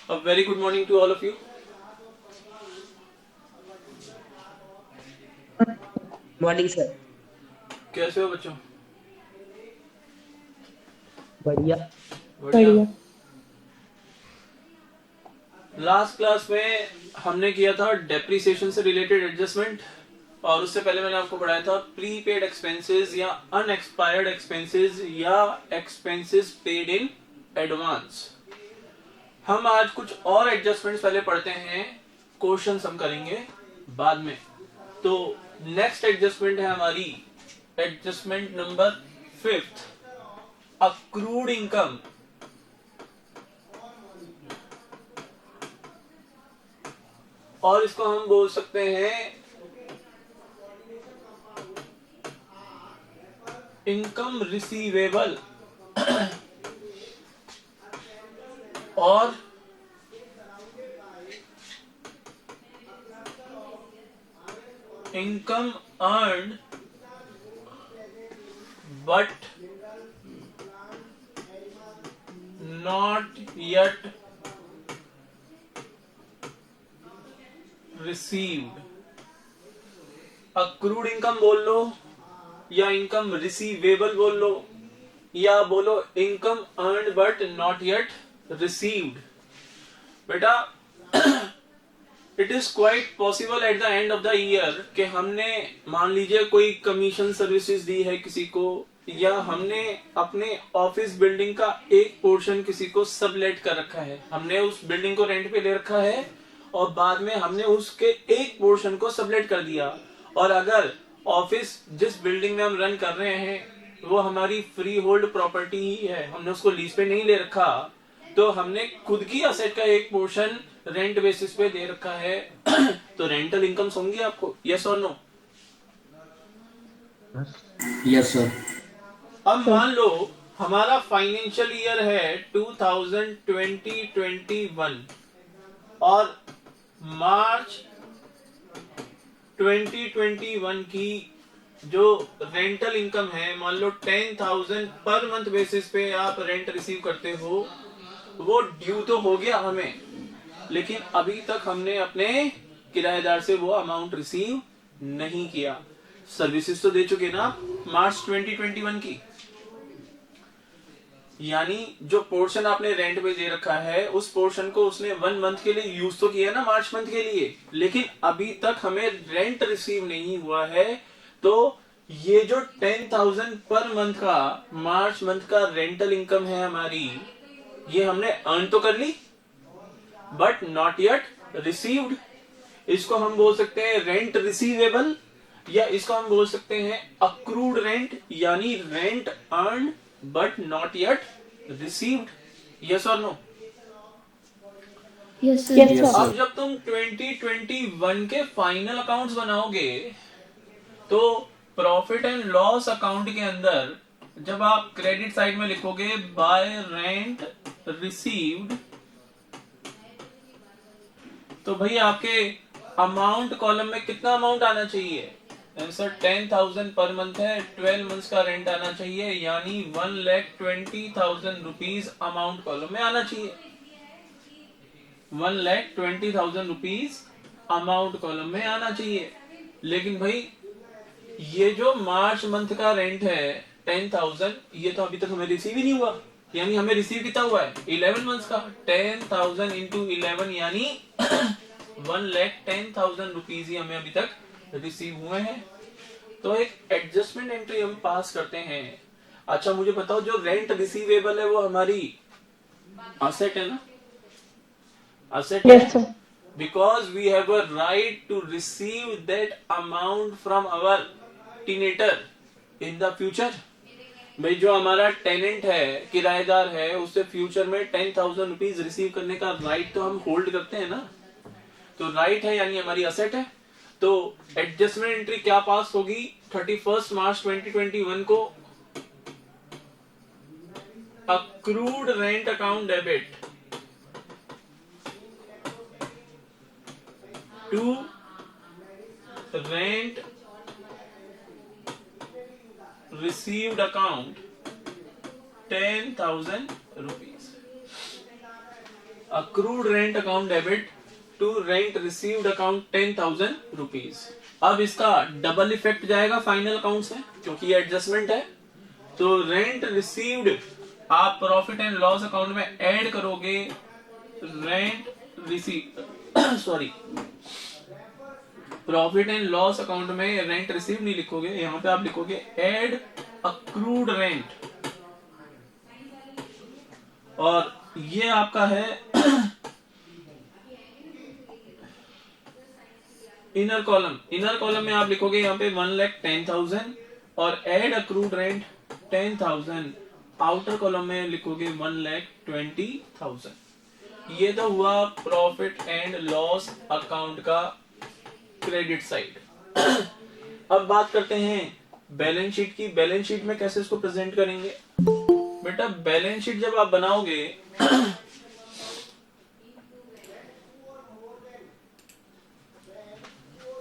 A very good morning to all of you. Morning sir. कैसे हो बच्चों? बढ़िया। बढ़िया। लास्ट क्लास में हमने किया था डेप्रिसिएशन से रिलेटेड एडजस्टमेंट, और उससे पहले मैंने आपको पढ़ाया था प्रीपेड एक्सपेंसेस या अनएक्सपायर्ड एक्सपेंसेस या एक्सपेंसेस पेड इन एडवांस। हम आज कुछ और एडजस्टमेंट्स पहले पढ़ते हैं, क्वेश्चंस हम करेंगे बाद में। तो नेक्स्ट एडजस्टमेंट है हमारी एडजस्टमेंट नंबर 5, अक्रूड इनकम। और इसको हम बोल सकते हैं इनकम रिसीवेबल और income earned but not yet received. Accrued income बोल लो या इनकम रिसीवेबल बोल लो या बोलो income earned but not yet received. बेटा it is quite possible at the end of the year कि हमने मान लीजिए कोई कमीशन सर्विसेज दी है किसी को, या हमने अपने ऑफिस बिल्डिंग का एक पोर्शन किसी को सबलेट कर रखा है, हमने उस बिल्डिंग को रेंट पे ले रखा है और बाद में हमने उसके एक पोर्शन को सबलेट कर दिया। और अगर ऑफिस जिस बिल्डिंग में हम रन कर रहे हैं वो हमारी फ्री होल्ड प्रॉपर्टी ही है, हमने उसको लीज पे नहीं ले रखा, तो हमने खुद की असेट का एक पोर्शन रेंट बेसिस पे दे रखा है तो रेंटल इनकम्स होंगी आपको, यस और नो? Yes sir. अब मान लो हमारा फाइनेंशियल ईयर है 2020-21 और मार्च 2021 की जो रेंटल इनकम है, मान लो 10,000 पर मंथ बेसिस पे आप रेंट रिसीव करते हो, वो ड्यू तो हो गया हमें, लेकिन अभी तक हमने अपने किराएदार से वो अमाउंट रिसीव नहीं किया। सर्विसेज तो दे चुके ना मार्च 2021 की, यानी जो पोर्शन आपने रेंट पे दे रखा है उस पोर्शन को उसने 1 मंथ के लिए यूज तो किया ना, मार्च मंथ के लिए, लेकिन अभी तक हमें रेंट रिसीव नहीं हुआ है। तो ये जो 10,000 पर मंथ का मार्च मंथ का रेंटल इनकम है हमारी, ये हमने अर्न तो कर ली बट नॉट येट रिसीव्ड। इसको हम बोल सकते हैं रेंट रिसीवेबल, या इसको हम बोल सकते हैं अक्रूड रेंट, यानी rent earn but not yet received. Yes और नो? यस अब जब तुम 2021 के फाइनल अकाउंट्स बनाओगे तो प्रॉफिट एंड लॉस अकाउंट के अंदर जब आप क्रेडिट साइड में लिखोगे बाय रेंट रिसीव्ड, तो भाई आपके अमाउंट कॉलम में कितना अमाउंट आना चाहिए? आंसर 10,000 पर मंथ है, 12 मंथ्स का रेंट आना चाहिए, यानी 1,20,000 रुपीज अमाउंट कॉलम में आना चाहिए। 1,20,000 रुपीज अमाउंट कॉलम में आना चाहिए। लेकिन भाई ये जो मार्च मंथ का रेंट है 10,000, ये तो अभी तक हमें रिसीव ही नहीं हुआ, यानी हमें रिसीव कितना हुआ है 11 मंथ्स का। 10,000 इंटू 11 यानी 1,10,000 रुपीज ही हमें अभी तक रिसीव हुए हैं। तो एक एडजस्टमेंट एंट्री हम पास करते हैं। अच्छा मुझे बताओ, जो रेंट रिसीवेबल है वो हमारी असेट है ना? असेट है, because we have a right to receive that amount from our tenant in the future. भाई जो हमारा टेनेंट है, किराएदार है, उससे फ्यूचर में 10,000 रुपीज रिसीव करने का राइट तो हम होल्ड करते हैं ना, तो राइट है यानी हमारी असेट है। तो एडजस्टमेंट एंट्री क्या पास होगी 31 मार्च 2021 को? Accrued rent account debit to rent received account 10,000 rupees. accrued rent account debit to rent received account 10,000 rupees। अब इसका डबल इफेक्ट जाएगा फाइनल अकाउंट से, क्योंकि ये एडजस्टमेंट है। तो रेंट रिसीव्ड आप प्रॉफिट एंड लॉस अकाउंट में ऐड करोगे, rent receive sorry profit and loss account में रेंट रिसीव नहीं लिखोगे, यहां पे आप लिखोगे एड अक्रूड रेंट, और ये आपका है इनर कॉलम। इनर कॉलम में आप लिखोगे यहाँ पे 1,10,000 और add accrued rent 10,000। Outer column में लिखोगे 1,20,000। ये तो हुआ प्रॉफिट एंड लॉस अकाउंट का क्रेडिट साइड। अब बात करते हैं बैलेंस शीट की। बैलेंस शीट में कैसे इसको प्रेजेंट करेंगे? बेटा बैलेंस शीट जब आप बनाओगे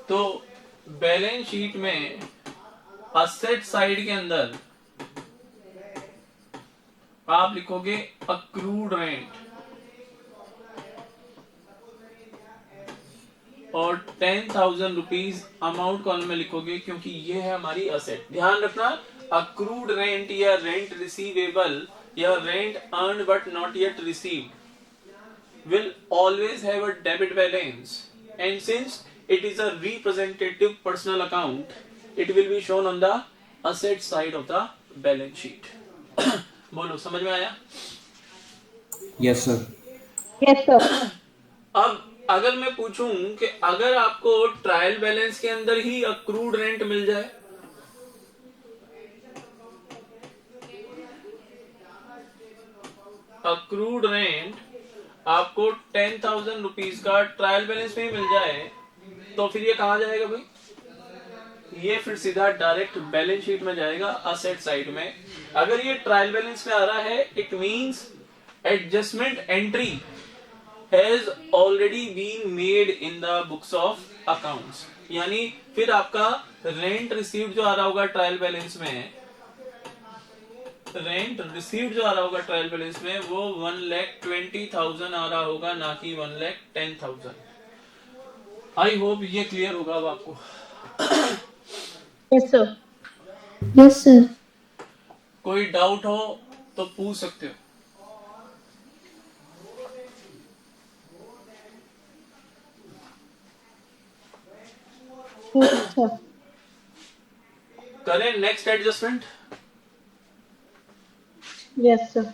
तो बैलेंस शीट में असेट साइड के अंदर आप लिखोगे अक्रूड रेंट और 10,000 रुपीज अमाउंट कॉलम में लिखोगे, क्योंकि ये है हमारी असेट। ध्यान रखना, अक्रूड रेंट या रेंट रिसीवेबल या rent earn but not yet received will always have a debit balance, and since it is a representative personal account, it will be shown on the asset side of the balance sheet। बोलो, समझ में आया? Yes sir. Yes sir. अब अगर मैं पूछूं कि अगर आपको ट्रायल बैलेंस के अंदर ही अक्रूड रेंट मिल जाए, अक्रूड रेंट आपको 10,000 रुपीज का ट्रायल बैलेंस में ही मिल जाए, तो फिर ये कहां जाएगा भाई? ये फिर सीधा डायरेक्ट बैलेंस शीट में जाएगा, असेट साइड में। अगर ये ट्रायल बैलेंस में आ रहा है, it means adjustment entry has already been made in the books of accounts. यानी फिर आपका रेंट रिसीव्ड जो आ रहा होगा ट्रायल बैलेंस में, रेंट रिसीव्ड जो आ रहा होगा ट्रायल बैलेंस में, वो 1,20,000 आ रहा होगा, ना कि 1,10,000। आई होप ये क्लियर होगा अब आपको। Yes sir. Yes sir. कोई डाउट हो तो पूछ सकते हो। अच्छा। करें next adjustment. Yes sir.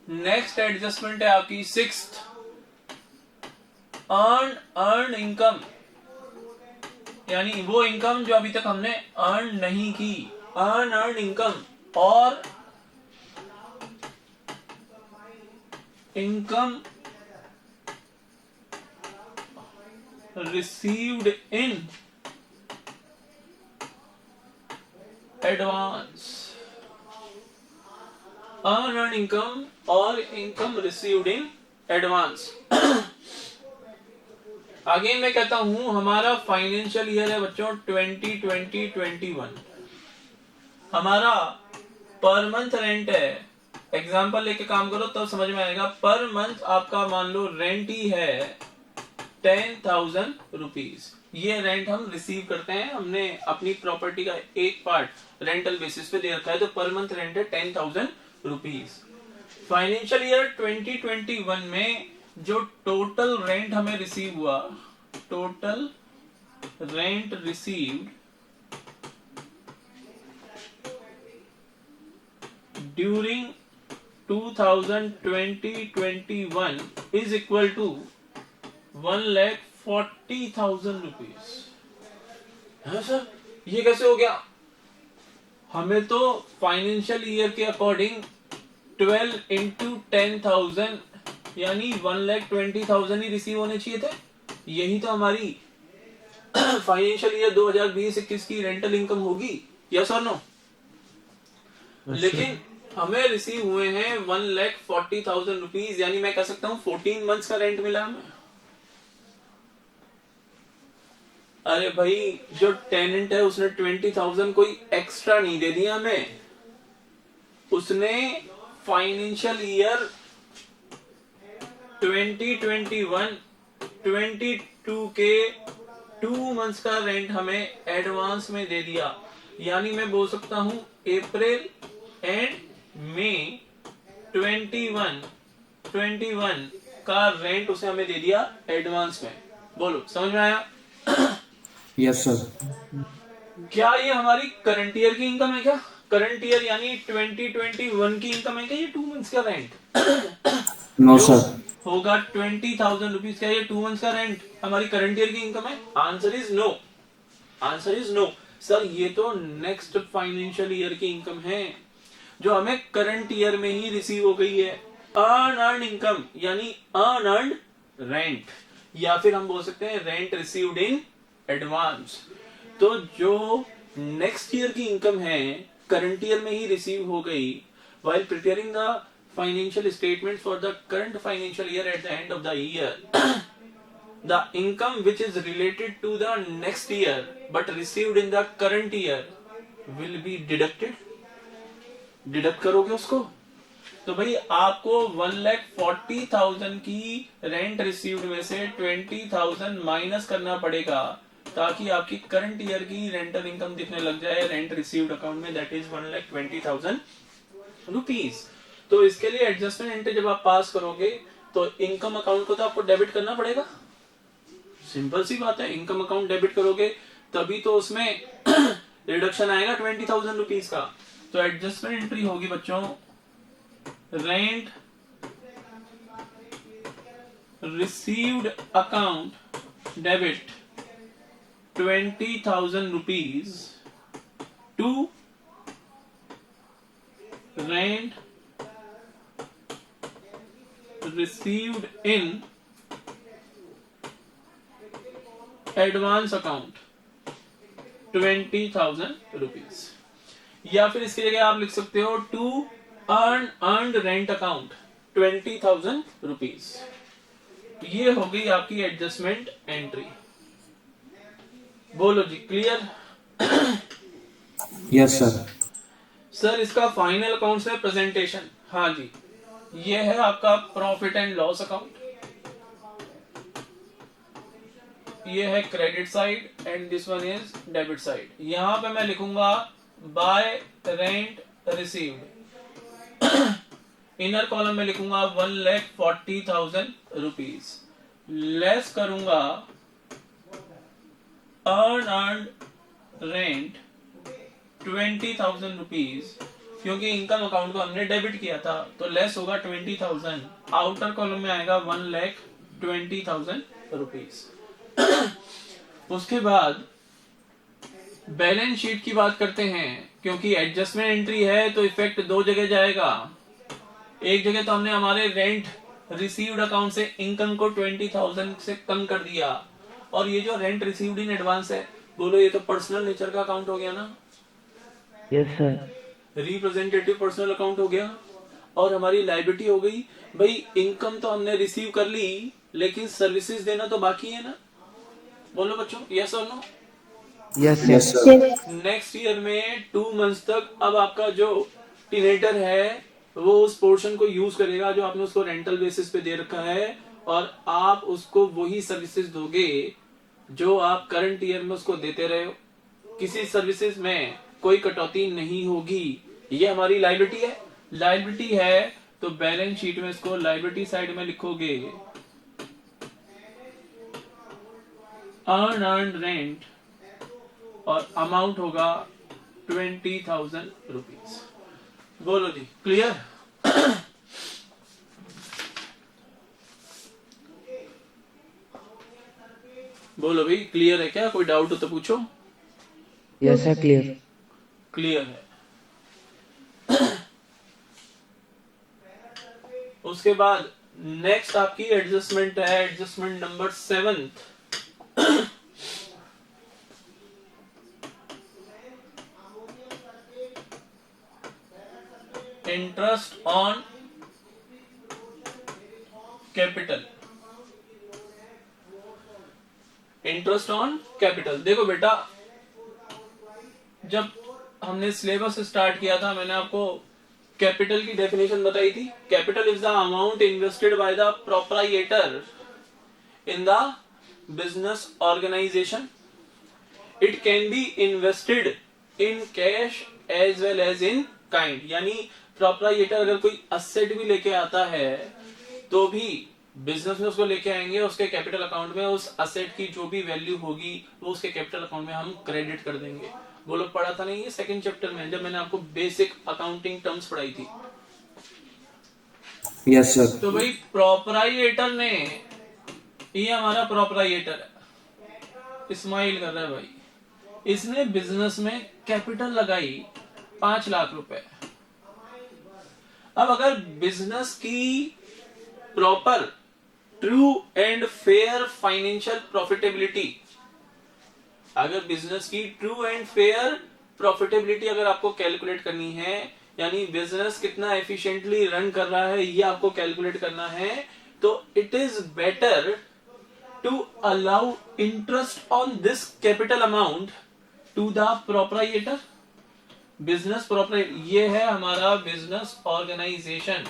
Next adjustment है आपकी 6th, अर्न इनकम, यानी वो इनकम जो अभी तक हमने अर्न नहीं की, अर्न इनकम और income received in advance. Earn income और इनकम रिसीव्ड इन एडवांस। आगे मैं कहता हूं हमारा फाइनेंशियल ईयर है बच्चों 2020-21। हमारा पर मंथ रेंट है, एग्जांपल लेके काम करो तो समझ में आएगा। पर मंथ आपका मान लो रेंट ही है 10,000 रुपीज। ये रेंट हम रिसीव करते हैं, हमने अपनी प्रॉपर्टी का एक पार्ट रेंटल बेसिस पे दे रखा है, तो पर मंथ रेंट है 10,000 रुपीज। फाइनेंशियल ईयर 2021 में जो टोटल रेंट हमें रिसीव हुआ, total rent received during 2020-21 is equal to 1,40,000 rupees. है सर, ये कैसे हो गया? हमें तो फाइनेंशियल ईयर के अकॉर्डिंग 12 इंटू 10,000 यानी 1,20,000 ही रिसीव होने चाहिए थे। यही तो हमारी फाइनेंशियल ईयर 2020-21 की रेंटल इनकम होगी, यस और नो? लेकिन हमें रिसीव हुए हैं 1,40,000 रुपीज, यानी मैं कह सकता हूं 14 मंथ्स का रेंट मिला हमें। अरे भाई, जो टेनेंट है उसने 20,000 कोई एक्स्ट्रा नहीं दे दिया हमें, उसने फाइनेंशियल ईयर 2021 22 के 2 मंथ्स का रेंट हमें एडवांस में दे दिया, यानी मैं बोल सकता हूं अप्रैल एंड मई 21 का रेंट उसे हमें दे दिया एडवांस में। बोलो समझ में आया? Yes sir. क्या ये हमारी करंट ईयर की इनकम है? क्या करंट ईयर यानी 2021 की इनकम है क्या ये 2 मंथ्स का रेंट? नो जो सर। होगा 20,000 रुपीज। क्या ये 2 मंथ्स का रेंट हमारी करंट ईयर की इनकम है? Answer is no. Answer is no sir, ये तो नेक्स्ट फाइनेंशियल ईयर की इनकम है जो हमें करंट ईयर में ही रिसीव हो गई है। अनअर्न्ड इनकम यानी अनअर्न्ड रेंट, या फिर हम बोल सकते हैं रेंट रिसीव्ड इन एडवांस। तो जो नेक्स्ट ईयर की इनकम है करंट ईयर में ही रिसीव हो गई while preparing the financial statements for the current financial year at the end of the year. The income which is related to the next year but received in the current year will be deducted. Deduct करोगे उसको तो भाई आपको 1,40,000 की rent received में से 20,000 minus करना पड़ेगा ताकि आपकी करंट ईयर की रेंटल इनकम दिखने लग जाए रेंट रिसीव्ड अकाउंट में, दैट इज 1,20,000 रुपीज। तो इसके लिए एडजस्टमेंट एंट्री जब आप पास करोगे तो इनकम अकाउंट को तो आपको डेबिट करना पड़ेगा। सिंपल सी बात है, इनकम अकाउंट डेबिट करोगे तभी तो उसमें रिडक्शन आएगा 20,000 रुपीज का। तो एडजस्टमेंट एंट्री होगी बच्चों rent received account debit 20,000 rupees to rent received in advance account 20,000 rupees, या फिर इसकी जगह आप लिख सकते हो to earned rent account 20,000 rupees. ये हो गई आपकी एडजस्टमेंट एंट्री। बोलो जी क्लियर? Yes sir. सर इसका फाइनल अकाउंट है प्रेजेंटेशन। हाँ जी, ये है आपका प्रॉफिट एंड लॉस अकाउंट, ये है credit side and this one is debit side. यहां पे मैं लिखूंगा bye rent received, inner column में लिखूंगा 1,40,000 रुपीज, लेस करूंगा अर्न्ड रेंट 20,000 रुपीज, क्योंकि इनकम अकाउंट को हमने डेबिट किया था तो लेस होगा 20,000। आउटर कॉलम में आएगा 1,20,000 रुपीज। उसके बाद बैलेंस शीट की बात करते हैं, क्योंकि एडजस्टमेंट एंट्री है तो इफेक्ट दो जगह जाएगा। एक जगह तो हमने हमारे रेंट रिसीव्ड अकाउंट से इनकम को 20,000 से कम कर दिया, और ये जो रेंट रिसीव्ड इन एडवांस है, बोलो ये तो पर्सनल नेचर का अकाउंट हो गया ना? Yes sir. Representative personal account हो गया, और हमारी लायबिलिटी हो गई। भाई इनकम तो हमने रिसीव कर ली लेकिन सर्विसेज देना तो बाकी है ना? बोलो बच्चों यस और no? Yes yes sir. Sir. Next year में 2 मंथ्स तक अब आपका जो टीनेटर है वो उस पोर्शन को यूज करेगा जो आपने उसको रेंटल बेसिस पे दे रखा है, और आप उसको वही सर्विसेज दोगे जो आप करंट ईयर में उसको देते रहे हो। किसी सर्विसेज में कोई कटौती नहीं होगी। ये हमारी लायबिलिटी है। लायबिलिटी है तो बैलेंस शीट में इसको लायबिलिटी साइड में लिखोगे अर्न्ड रेंट, और अमाउंट होगा 20,000 रुपीज। बोलो जी क्लियर? बोलो भाई क्लियर है क्या? कोई डाउट हो तो पूछो। Yes sir clear. क्लियर है। उसके बाद नेक्स्ट आपकी एडजस्टमेंट है, adjustment number 7। Interest on capital. Interest on capital, देखो बेटा जब हमने सिलेबस स्टार्ट किया था मैंने आपको कैपिटल की डेफिनेशन बताई थी। Capital is the amount invested by the proprietor in the business organisation. It can be invested in cash as well as in kind. यानी प्रोप्राइटर अगर कोई असेट भी लेके आता है तो भी बिजनेस में उसको लेके आएंगे, उसके कैपिटल अकाउंट में उस असेट की जो भी वैल्यू होगी वो उसके कैपिटल अकाउंट में हम क्रेडिट कर देंगे। वो लोग पढ़ा था नहीं ये सेकंड चैप्टर में, जब मैंने आपको बेसिक अकाउंटिंग टर्म्स पढ़ाई थी। Yes sir. तो भाई प्रोप्राइटर ने, ये हमारा प्रोप्राइटर है, स्माइल कर रहा है भाई, इसने बिजनेस में कैपिटल लगाई 5 लाख रुपए। अब अगर बिजनेस की proper true and fair financial profitability, अगर बिजनेस की ट्रू एंड फेयर प्रॉफिटेबिलिटी अगर आपको कैलकुलेट करनी है, यानी बिजनेस कितना एफिशिएंटली रन कर रहा है ये आपको कैलकुलेट करना है, तो it is better to allow interest on this capital amount to the proprietor. Business proprietor ये है हमारा बिजनेस ऑर्गेनाइजेशन।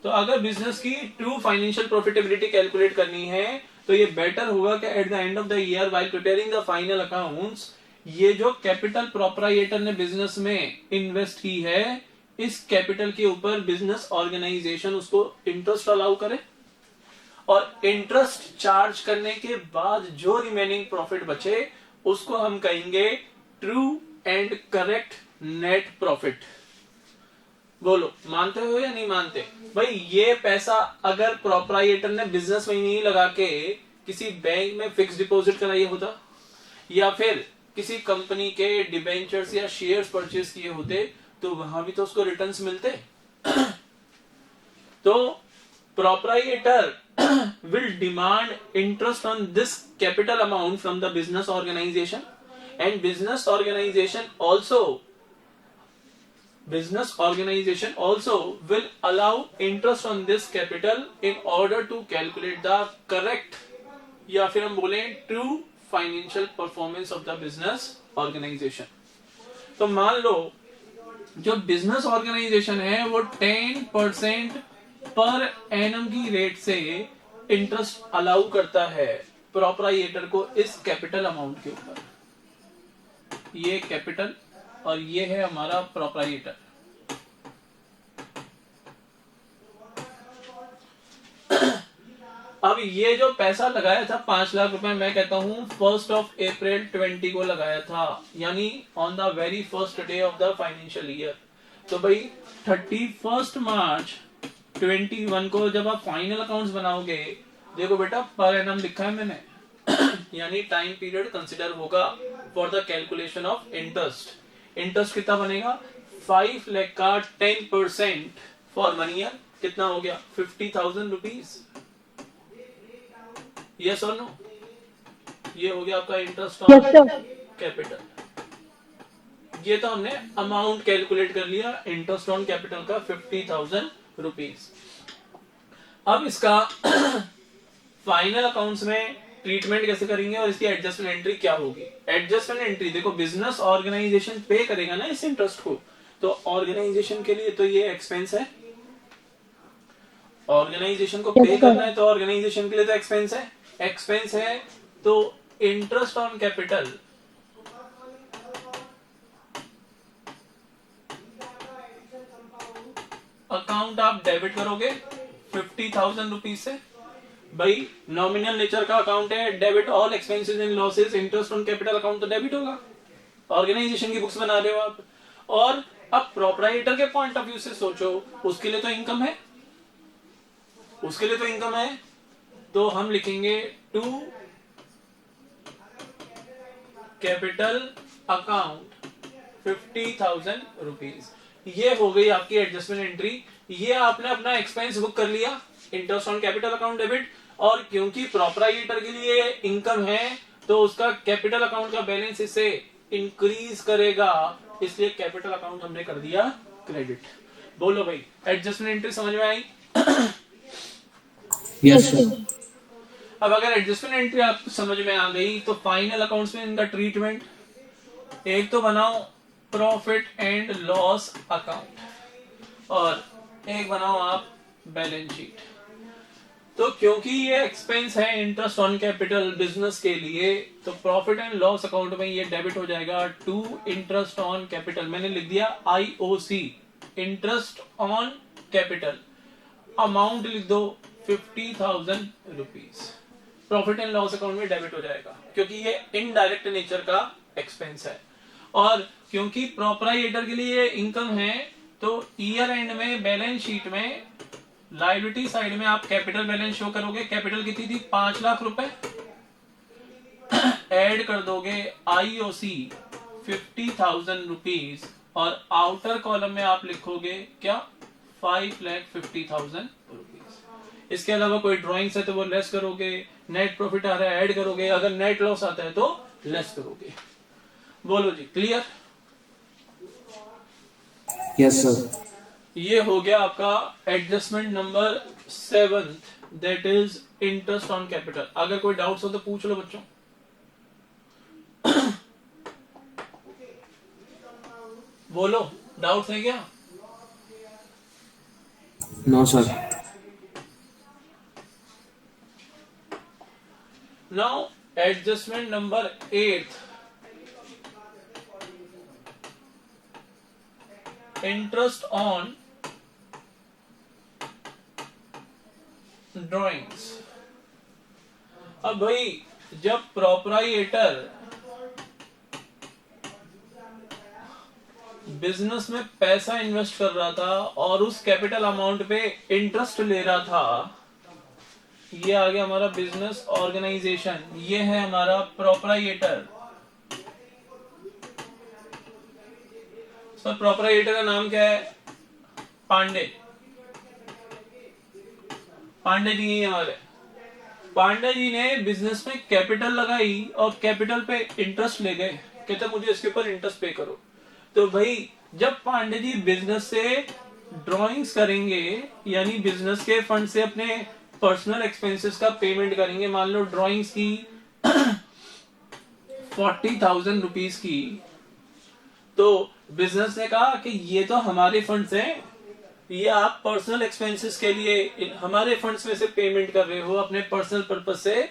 तो अगर बिजनेस की ट्रू फाइनेंशियल प्रॉफिटेबिलिटी कैलकुलेट करनी है तो ये बेटर होगा कि eight the end of the year while preparing the final accounts, ये जो कैपिटल प्रोप्राइटर ने बिजनेस में इन्वेस्ट की है, इस कैपिटल के ऊपर बिजनेस ऑर्गेनाइजेशन उसको इंटरेस्ट अलाउ करे, और इंटरेस्ट चार्ज करने के बाद जो रिमेनिंग प्रॉफिट बचे उसको हम कहेंगे true and correct net profit. बोलो मानते हो या नहीं मानते? भाई ये पैसा अगर प्रोप्राइटर ने बिजनेस में नहीं लगा के किसी बैंक में फिक्स डिपॉजिट कराया होता, या फिर किसी कंपनी के डिबेंचर्स या शेयर्स परचेज किए होते, तो वहां भी तो उसको रिटर्न्स मिलते। तो proprietor will demand interest on this capital amount from the business organization, and business organization also will allow interest on this capital in order to calculate the correct, या फिर हम बोलें true financial performance of the business organization। तो मान लो जो business organisation है वो 10% per annum की रेट से इंटरेस्ट अलाउ करता है प्रोप्राइटर को इस कैपिटल अमाउंट के ऊपर। ये कैपिटल और ये है हमारा प्रोप्राइटर। अब ये जो पैसा लगाया था 5 लाख रुपए, मैं कहता हूं 1 अप्रैल 20 को लगाया था, यानी on the very first day of the financial year. तो भाई 31 मार्च 21 को जब आप फाइनल अकाउंट्स बनाओगे, देखो बेटा पर एनम लिखा है मैंने यानी टाइम पीरियड कंसिडर होगा for the calculation of interest. Interest कितना बनेगा? 5 लाख का 10% फॉर 1 ईयर, कितना हो गया? 50,000 रुपीज। यस और नो? ये हो गया आपका इंटरेस्ट ऑन कैपिटल। ये तो हमने अमाउंट कैलकुलेट कर लिया इंटरेस्ट ऑन कैपिटल का 50,000 रुपीज। अब इसका फाइनल अकाउंट्स में ट्रीटमेंट कैसे करेंगे और इसकी एडजस्टमेंट एंट्री क्या होगी? एडजस्टमेंट एंट्री देखो, बिजनेस ऑर्गेनाइजेशन पे करेगा ना इस इंटरेस्ट को, तो ऑर्गेनाइजेशन के लिए तो ये एक्सपेंस है, ऑर्गेनाइजेशन को पे करना है तो ऑर्गेनाइजेशन के लिए तो एक्सपेंस है, एक्सपेंस है तो इंटरेस्ट ऑन कैपिटल अकाउंट आप डेबिट करोगे 50,000 रुपीज से। भाई नॉमिनल नेचर का अकाउंट है, debit all expenses and losses, interest on capital account तो डेबिट होगा, ऑर्गेनाइजेशन की बुक्स बना रहे हो आप। और अब प्रोप्राइटर के पॉइंट ऑफ व्यू से सोचो, उसके लिए तो इनकम है, उसके लिए तो इनकम है, तो हम लिखेंगे टू कैपिटल अकाउंट 50,000 रुपीज। ये हो गई आपकी एडजस्टमेंट एंट्री। ये आपने अपना एक्सपेंस बुक कर लिया, interest on capital account debit, और क्योंकि प्रोप्राइटर के लिए इनकम है तो उसका कैपिटल अकाउंट का बैलेंस इससे इंक्रीज करेगा, इसलिए कैपिटल अकाउंट हमने कर दिया क्रेडिट। बोलो भाई एडजस्टमेंट एंट्री समझ में आई? Yes sir. अब अगर एडजस्टमेंट एंट्री आपको समझ में आ गई तो फाइनल अकाउंट्स में इनका ट्रीटमेंट एक तो बनाओ प्रॉफिट एंड लॉस अकाउंट और एक बनाओ आप बैलेंस शीट। तो क्योंकि ये एक्सपेंस है इंटरेस्ट ऑन कैपिटल बिजनेस के लिए, तो प्रॉफिट एंड लॉस अकाउंट में ये डेबिट हो जाएगा टू इंटरेस्ट ऑन कैपिटल। मैंने लिख दिया IOC, interest on capital. Amount लिख दो 50,000 rupees. Profit and loss account में डेबिट हो जाएगा क्योंकि ये इनडायरेक्ट नेचर का एक्सपेंस है। और क्योंकि प्रोपराइटर के लिए इनकम है, तो ईयर एंड में बैलेंस शीट में लायबिलिटी साइड में आप कैपिटल बैलेंस शो करोगे। कैपिटल कितनी थी? 5 लाख रुपए। ऐड कर दोगे IOC 50,000 रुपीज और आउटर कॉलम में आप लिखोगे क्या? 5,50,000 रुपीज। इसके अलावा कोई ड्राइंग्स है तो वो लेस करोगे, नेट प्रॉफिट आ रहा है ऐड करोगे, अगर नेट लॉस आता है तो लेस करोगे। बोलो जी, क्लियर? Yes sir. ये हो गया आपका adjustment number 7, that is interest on capital. अगर कोई डाउट्स हो तो पूछ लो बच्चों। बोलो, डाउट्स है क्या? No sir. Now adjustment number 8, interest on drawings. अब भाई जब प्रोपराइटर बिजनेस में पैसा इन्वेस्ट कर रहा था और उस कैपिटल अमाउंट पे इंटरेस्ट ले रहा था, ये आ गया हमारा बिजनेस ऑर्गेनाइजेशन, ये है हमारा प्रोपराइटर। सर प्रोपराइटर का नाम क्या है? पांडे। पांडे जी ही हमारे। पांडे जी ने बिजनेस में कैपिटल लगाई और कैपिटल पे इंटरेस्ट ले गए, कहते मुझे इसके ऊपर इंटरेस्ट पे करो। तो भाई जब पांडे जी बिजनेस से ड्राइंग्स करेंगे, यानी बिजनेस के फंड से अपने पर्सनल एक्सपेंसेस का पेमेंट करेंगे, मान लो ड्राइंग्स की 40,000 रुपीज की, तो बिजनेस ने कहा कि ये तो हमारे फंड्स हैं, ये आप पर्सनल एक्सपेंसेस के लिए हमारे फंड्स में से पेमेंट कर रहे हो अपने पर्सनल पर्पस से,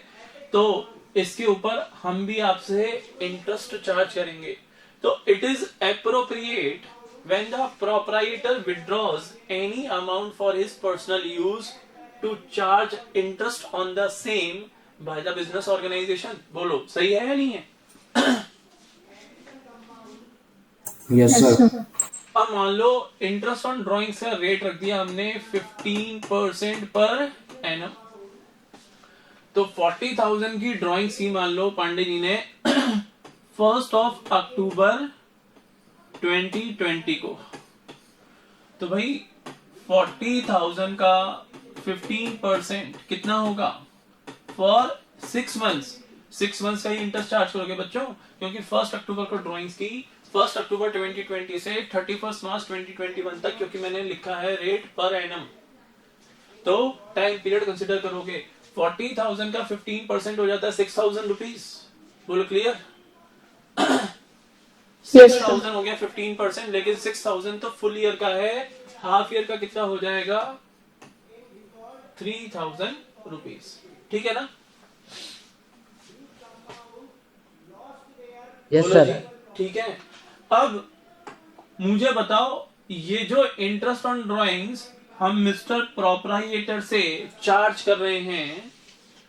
तो इसके ऊपर हम भी आपसे इंटरेस्ट चार्ज करेंगे। तो it is appropriate when the proprietor withdraws any amount for his personal use to charge interest on the same by the business organization. बोलो सही है या नहीं है? Yes sir. अब मान लो इंटरेस्ट ऑन ड्राइंग्स का रेट रख दिया हमने 15% पर एनम। तो 40,000 की ड्राइंग सी मान लो पांडे जी ने 1 अक्टूबर 2020 को। तो भाई 40,000 का 15% कितना होगा? For 6 months. 6 मंथ्स का ही इंटरेस्ट चार्ज करोगे बच्चों, क्योंकि 1 अक्टूबर को ड्राइंग्स की 1 अक्टूबर 2020 से 31 मार्च 2021 तक, क्योंकि मैंने लिखा है रेट पर एनम, तो टाइम पीरियड कंसिडर करोगे। 40,000 का 15% हो जाता है 6,000 रुपीज। बोलो क्लियर? 6,000 हो गया 15%, लेकिन 6,000 तो फुल ईयर का है, हाफ ईयर का कितना हो जाएगा? 3,000 रुपीज। ठीक है ना? Yes sir. ठीक है। अब मुझे बताओ, ये जो इंटरेस्ट ऑन ड्राइंग्स हम मिस्टर प्रोपराइटर से चार्ज कर रहे हैं,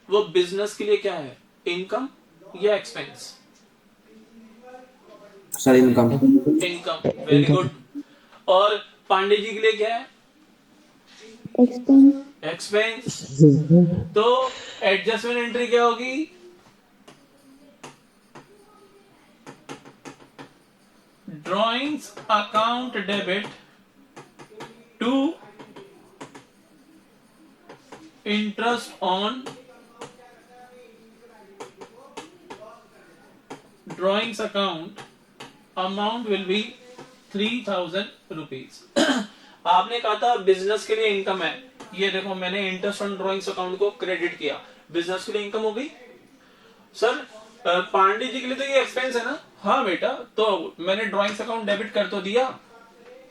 वो बिजनेस के लिए क्या है? इनकम या expense? Sir income. Income. Very good. और पांडे जी के लिए क्या है? expense, expense. तो एडजस्टमेंट एंट्री क्या होगी? Drawings account debit to interest on drawings account, amount will be 3,000 rupees. आपने कहा था बिजनेस के लिए इनकम है, ये देखो मैंने इंटरेस्ट ऑन ड्राइंग्स अकाउंट को क्रेडिट किया, बिजनेस के लिए इनकम हो गई। सर पांडे जी के लिए तो ये एक्सपेंस है ना? हाँ बेटा, तो मैंने ड्राइंग्स अकाउंट डेबिट कर तो दिया।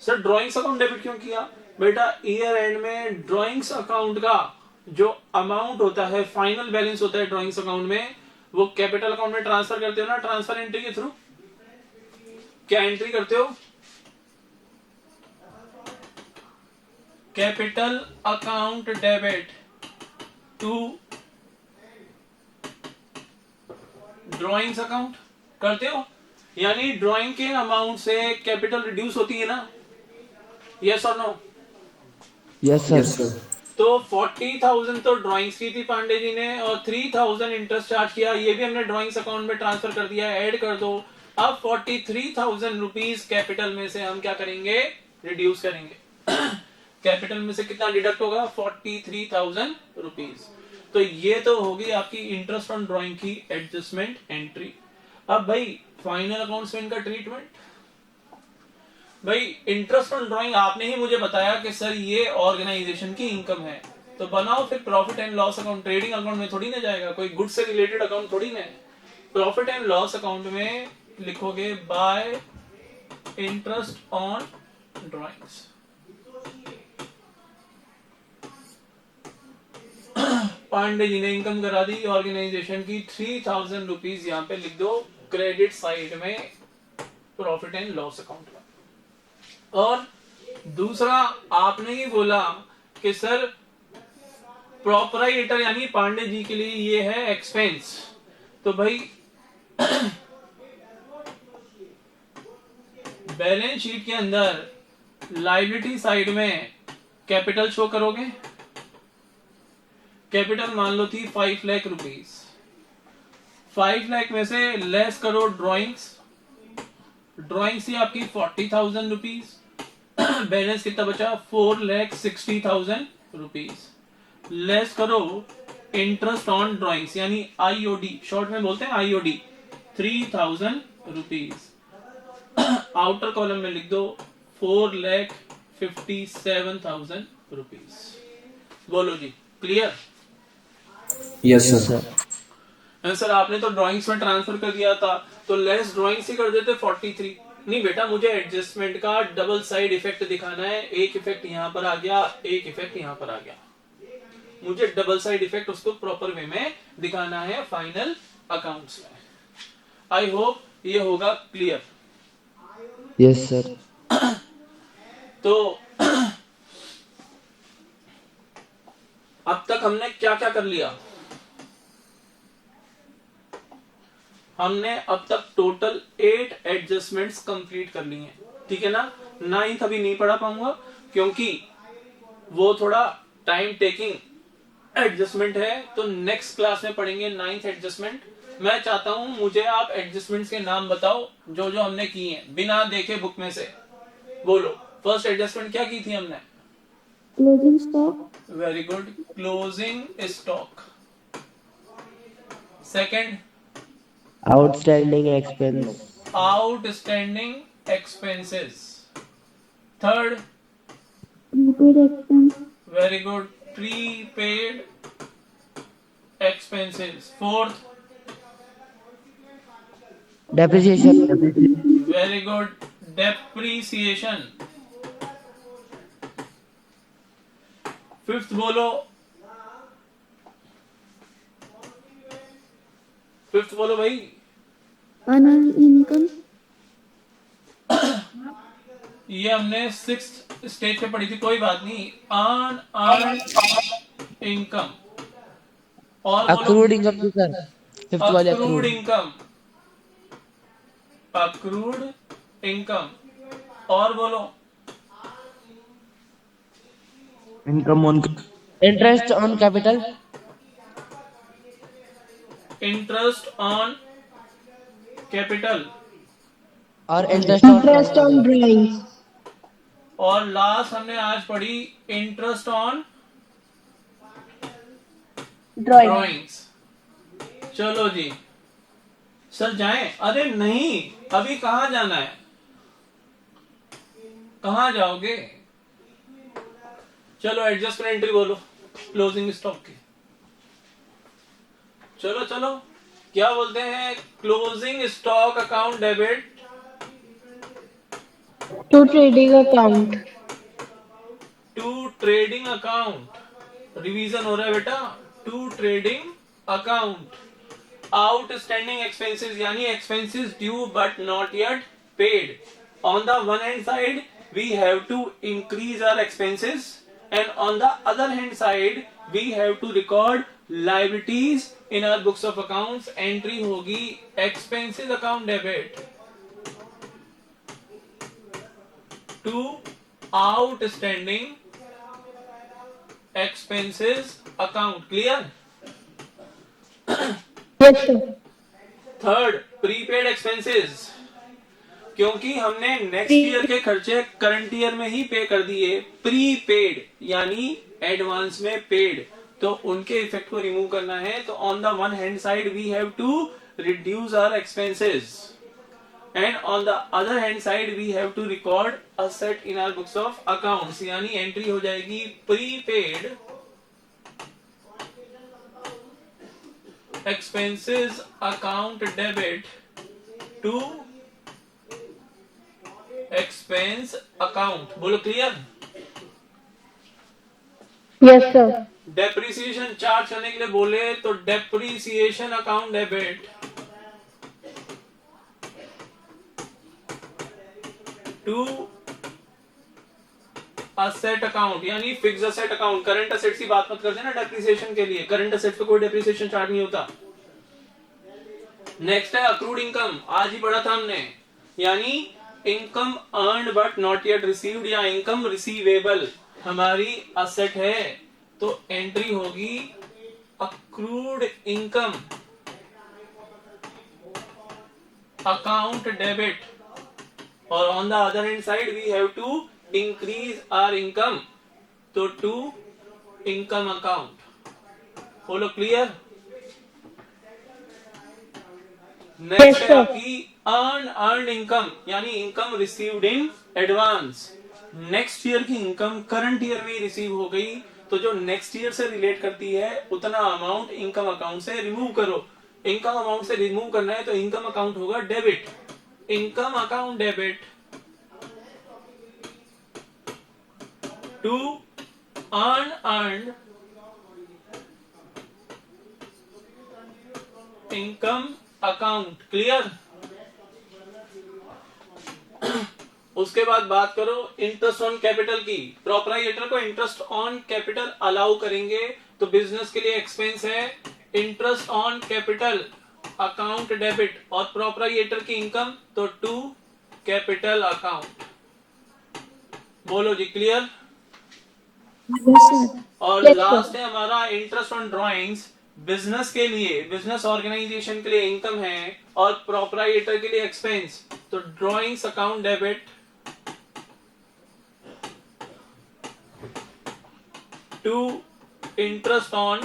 सर ड्राइंग्स अकाउंट डेबिट क्यों किया? बेटा ईयर एंड में ड्राइंग्स अकाउंट का जो अमाउंट होता है, फाइनल बैलेंस होता है ड्राइंग्स अकाउंट में, वो कैपिटल अकाउंट में ट्रांसफर करते हो ना, ट्रांसफर एंट्री के थ्रू। क्या एंट्री करते हो? Capital account debit to drawings account करते हो, यानी ड्राइंग के अमाउंट से कैपिटल रिड्यूस होती है ना? यस और no? Yes sir. Yes, sir. तो 40,000 तो ड्राइंग्स की थी पांडे जी ने, और 3,000 इंटरेस्ट चार्ज किया, ये भी हमने ड्राइंग्स अकाउंट में ट्रांसफर कर दिया, ऐड कर दो। अब 43,000 रुपीज कैपिटल में से हम क्या करेंगे? रिड्यूस करेंगे। कैपिटल में से कितना डिडक्ट होगा? 43,000 रुपीज। तो ये तो होगी आपकी इंटरेस्ट ऑन ड्राइंग की एडजस्टमेंट एंट्री। अब भाई फाइनल अकाउंट्स में इनका ट्रीटमेंट, भाई इंटरेस्ट ऑन ड्राइंग आपने ही मुझे बताया कि सर ये ऑर्गेनाइजेशन की इनकम है, तो बनाओ फिर profit and loss account. Trading account में थोड़ी ना जाएगा, कोई गुड से रिलेटेड अकाउंट थोड़ी ना है। प्रॉफिट एंड लॉस अकाउंट में लिखोगे by interest on drawings. Pandey ji ने इनकम करा दी ऑर्गेनाइजेशन की 3,000 रुपीज, यहाँ पे लिख दो क्रेडिट साइड में प्रॉफिट एंड लॉस अकाउंट में। और दूसरा आपने ही बोला कि सर प्रोपराइटर यानी पांडे जी के लिए ये है एक्सपेंस, तो भाई बैलेंस शीट के अंदर लायबिलिटी साइड में कैपिटल शो करोगे। कैपिटल मान लो थी 5 लाख रुपीज, 5 लाख में से लेस करो ड्राइंग्स, ड्राइंग्स थी आपकी 40,000 रुपीज, बैलेंस कितना बचा? 4,60,000 रुपीज। लेस करो इंटरेस्ट ऑन ड्राइंग्स यानी आईओडी, शॉर्ट में बोलते हैं आईओडी, 3,000 रुपीज। आउटर कॉलम में लिख दो 4,57,000 रुपीज। बोलो जी, क्लियर? Yes, sir. सर आपने तो ड्राइंग्स में ट्रांसफर कर दिया था, तो लेस ड्राइंग्स ही कर देते 43। नहीं बेटा, मुझे एडजस्टमेंट का डबल साइड इफेक्ट दिखाना है। एक इफेक्ट यहां पर आ गया, एक इफेक्ट यहां पर आ गया, मुझे डबल साइड इफेक्ट उसको प्रॉपर वे में दिखाना है फाइनल अकाउंट्स में। आई होप ये होगा क्लियर। Yes sir. तो अब तक हमने क्या क्या कर लिया? हमने अब तक टोटल 8 एडजस्टमेंट्स कंप्लीट कर ली हैं, ठीक है ना? 9th अभी नहीं पढ़ा पाऊंगा क्योंकि वो थोड़ा टाइम टेकिंग एडजस्टमेंट है, तो नेक्स्ट क्लास में पढ़ेंगे 9th एडजस्टमेंट। मैं चाहता हूं मुझे आप एडजस्टमेंट्स के नाम बताओ जो जो हमने किए हैं बिना देखे बुक में से। बोलो, फर्स्ट एडजस्टमेंट क्या की थी हमने? Closing stock, very good, closing stock. Second, outstanding expense, outstanding expenses. Third, prepaid expense, very good, prepaid expenses. Fourth, depreciation, very good, depreciation. Fifth बोलो, फिफ्थ बोलो भाई। अनअर्न्ड इनकम, ये हमने 6th स्टेज पे पढ़ी थी, कोई बात नहीं। Unearned income. और अक्रूड इनकम थी सर, फिफ्थ वाले accrued accrued. Income, accrued income. और बोलो, income on interest on capital, interest on capital. और इंटरेस्ट ऑन ड्राइंग्स, और लास्ट हमने आज पढ़ी इंटरेस्ट ऑन ड्राइंग। ड्राइंग्स। चलो जी, सर जाएं? अरे नहीं, अभी कहां जाना है? कहां जाओगे? चलो एडजस्टमेंट एंट्री बोलो क्लोजिंग स्टॉक की। चलो चलो, क्या बोलते हैं? Closing stock account debit To trading account. To trading account, revision हो रहा है बेटा, to trading account. Outstanding expenses यानी expenses due but not yet paid. On the one hand side we have to increase our expenses and on the other hand side we have to record liabilities in our books of accounts. Entry होगी expenses account debit to outstanding expenses account. Clear? Yes, sir. Third, prepaid expenses, क्योंकि हमने next year के खर्चे current year में ही पे कर दिए। Prepaid यानी एडवांस में पेड, तो उनके इफेक्ट को रिमूव करना है। तो on the one hand side we have to reduce our expenses and on the other hand side we have to record asset in our books of accounts. यानी entry हो जाएगी prepaid expenses account debit to expense account. बोलो clear? Yes, sir. Depreciation charge करने के लिए बोले तो depreciation account debit to asset account यानी fix asset account. Current assets की बात मत करते ना डेप्रिसिएशन के लिए, करंट असेट्स पे कोई डेप्रिसिएशन चार्ज नहीं होता। नेक्स्ट है अक्रूड इनकम, आज ही पढ़ा था हमने, यानी income earned but not yet received या इनकम रिसीवेबल हमारी असेट है, तो एंट्री होगी अक्रूड इनकम अकाउंट डेबिट और on the other hand side we have to increase our income, तो टू इनकम अकाउंट। बोलो क्लियर? नेक्स्ट है आपकी अर्न इनकम यानी income received in advance. Next year की इनकम करंट ईयर में receive हो गई, तो जो नेक्स्ट ईयर से रिलेट करती है उतना अमाउंट इनकम अकाउंट से रिमूव करो। इनकम अमाउंट से रिमूव करना है तो इनकम अकाउंट होगा debit, income account debit to earned income account. Clear? उसके बाद बात करो इंटरेस्ट ऑन कैपिटल की। प्रोप्राइटर को इंटरेस्ट ऑन कैपिटल अलाउ करेंगे तो बिजनेस के लिए एक्सपेंस है interest on capital account debit, और प्रोप्राइटर की इनकम तो टू कैपिटल अकाउंट। बोलो जी क्लियर? Yes, sir. और Yes, लास्ट है हमारा इंटरेस्ट ऑन ड्राइंग्स। बिजनेस के लिए, बिजनेस ऑर्गेनाइजेशन के लिए इनकम है और प्रोप्राइटर के लिए एक्सपेंस, तो drawings account debit to interest on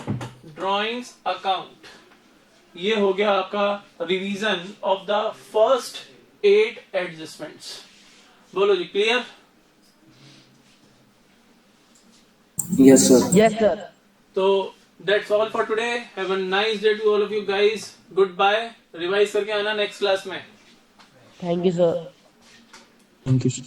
drawings account. ये हो गया आपका revision of the first 8 adjustments. बोलो जी clear? Yes, sir. Yes, sir. तो that's all for today. Have a nice day to all of you guys. Goodbye. Revise करके आना next class में। Thank you, sir. Thank you, sir.